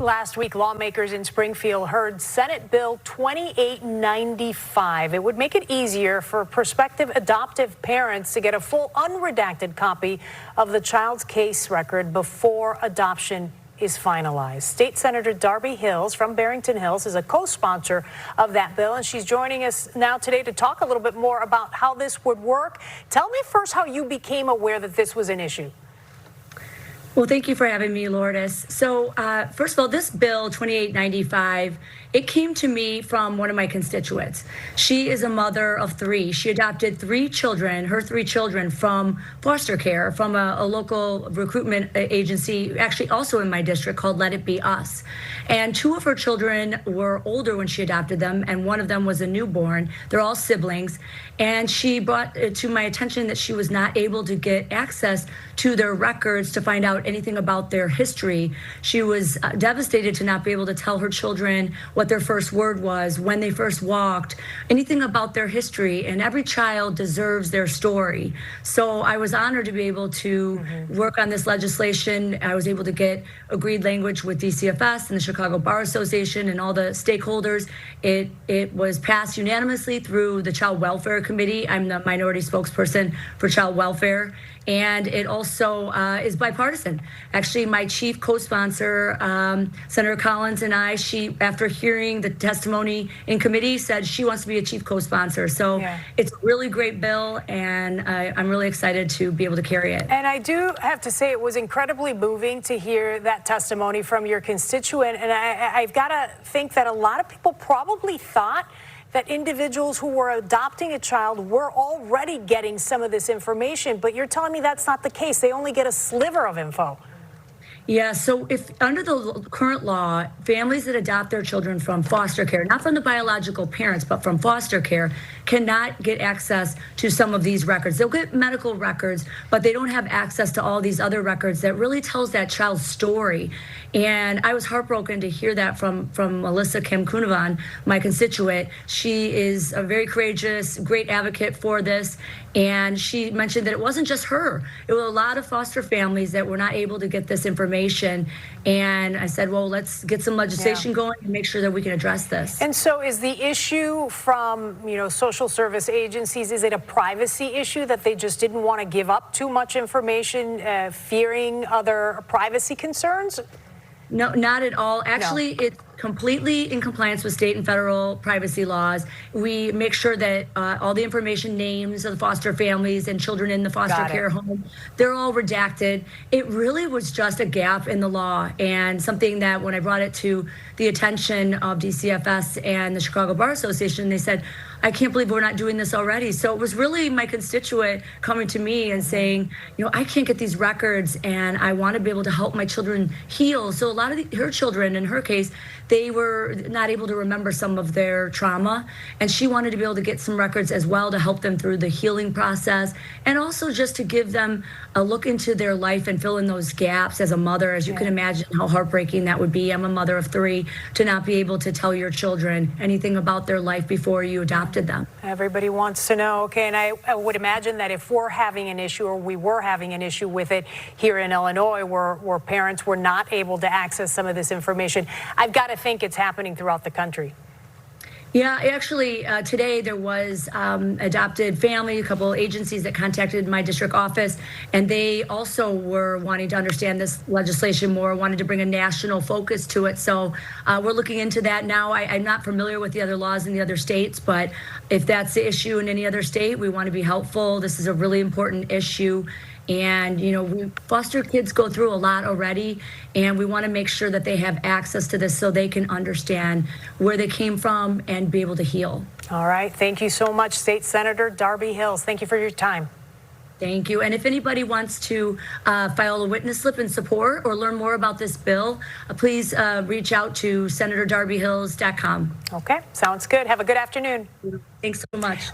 Last week, lawmakers in Springfield heard Senate Bill 2895. It would make it easier for prospective adoptive parents to get a full unredacted copy of the child's case record before adoption is finalized. State Senator Darby Hills from Barrington Hills is a co-sponsor of that bill, and she's joining us now today to talk a little bit more about how this would work. Tell me first how you became aware that this was an issue. Well, thank you for having me, Lourdes. So, first of all, this bill, 2895, it came to me from one of my constituents. She is a mother of three. She adopted three children, her three children, from foster care, from a local recruitment agency, actually also in my district, called Let It Be Us. And two of her children were older when she adopted them, and one of them was a newborn. They're all siblings. And she brought it to my attention that she was not able to get access to their records to find out anything about their history. She was devastated to not be able to tell her children what their first word was, when they first walked, anything about their history. And every child deserves their story. So I was honored to be able to work on this legislation. I was able to get agreed language with DCFS and the Chicago Bar Association and all the stakeholders. It was passed unanimously through the Child Welfare Committee. I'm the minority spokesperson for child welfare. And it also is bipartisan. Actually, my chief co-sponsor, Senator Collins, and I, after hearing the testimony in committee, said she wants to be a chief co-sponsor. So It's a really great bill, and I'm really excited to be able to carry it. And I do have to say it was incredibly moving to hear that testimony from your constituent. And I've got to think that a lot of people probably thought that individuals who were adopting a child were already getting some of this information, but you're telling me that's not the case. They only get a sliver of info. Yeah, so if under the current law, families that adopt their children from foster care, not from the biological parents, but from foster care, cannot get access to some of these records. They'll get medical records, but they don't have access to all these other records that really tells that child's story. And I was heartbroken to hear that from Melissa Kim Kunavan, my constituent. She is a very courageous, great advocate for this. And she mentioned that it wasn't just her. It was a lot of foster families that were not able to get this information. And I said, well, let's get some legislation going and make sure that we can address this. And so is the issue from, social service agencies, is it a privacy issue that they just didn't want to give up too much information, fearing other privacy concerns? No, not at all. Actually, it's completely in compliance with state and federal privacy laws. We make sure that all the information, names of the foster families and children in the foster care home, they're all redacted. It really was just a gap in the law, and something that when I brought it to the attention of DCFS and the Chicago Bar Association, they said, I can't believe we're not doing this already. So it was really my constituent coming to me and saying, I can't get these records and I want to be able to help my children heal. So a lot of her children, in her case, they were not able to remember some of their trauma. And she wanted to be able to get some records as well to help them through the healing process. And also just to give them a look into their life and fill in those gaps as a mother. As you can imagine how heartbreaking that would be. I'm a mother of three, to not be able to tell your children anything about their life before you adopted them. Everybody wants to know. Okay, and I would imagine that if we're having an issue, or we were having an issue with it here in Illinois, where parents were not able to access some of this information, I've got to think it's happening throughout the country. Yeah, actually, today there was adopted family, a couple agencies that contacted my district office, and they also were wanting to understand this legislation more, wanted to bring a national focus to it. So we're looking into that now. I'm not familiar with the other laws in the other states, but if that's the issue in any other state, we want to be helpful. This is a really important issue. And, foster kids go through a lot already, and we want to make sure that they have access to this so they can understand where they came from and be able to heal. All right. Thank you so much, State Senator Darby Hills. Thank you for your time. Thank you. And if anybody wants to file a witness slip in support or learn more about this bill, please reach out to SenatorDarbyHills.com. Okay. Sounds good. Have a good afternoon. Thanks so much.